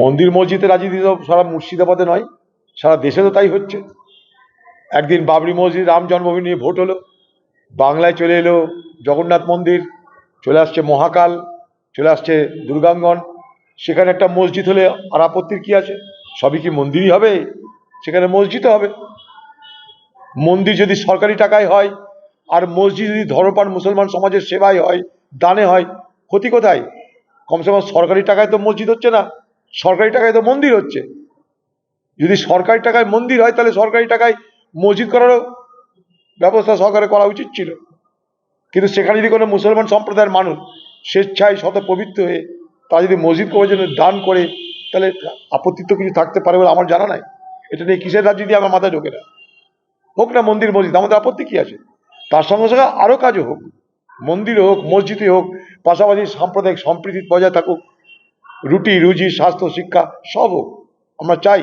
মন্দির মসজিদের রাজনীতি তো সারা মুর্শিদাবাদে নয়, সারা দেশে তো তাই হচ্ছে। একদিন বাবরি মসজিদ রাম জন্মভূমি নিয়ে ভোট হলো, বাংলায় চলে এলো জগন্নাথ মন্দির, চলে আসছে মহাকাল, চলে আসছে দুর্গাঙ্গন। সেখানে একটা মসজিদ হলে আর আপত্তির কি আছে? সবই কি মন্দিরই হবে? সেখানে মসজিদও হবে। মন্দির যদি সরকারি টাকায় হয় আর মসজিদ যদি ধর্মপ্রাণ মুসলমান সমাজের সেবায় হয়, দানে হয়, ক্ষতি কোথায়? কমসে কম সরকারি টাকায় তো মসজিদ হচ্ছে না, সরকারি টাকায় তো মন্দির হচ্ছে। যদি সরকারি টাকায় মন্দির হয় তাহলে সরকারি টাকায় মসজিদ করারও ব্যবস্থা সরকারের করা উচিত ছিল। কিন্তু সেখানে যদি কোনো মুসলমান সম্প্রদায়ের মানুষ স্বেচ্ছায় শত পবিত্র হয়ে তারা যদি মসজিদ করে জন্য দান করে, তাহলে আপত্তি তো কিছু থাকতে পারে বলে আমার জানা নাই। এটা নিয়ে কিসের রাজনীতি আমার মাথায় ঢোকে না। হোক না মন্দির মসজিদ, আমাদের আপত্তি কি আছে? তার সঙ্গে সঙ্গে আরও কাজও হোক, মন্দিরে হোক, মসজিদে হোক, পাশাপাশি সাম্প্রদায়িক সম্প্রীতি বজায় থাকুক, রুটি রুজি স্বাস্থ্য শিক্ষা সব হোক, আমরা চাই।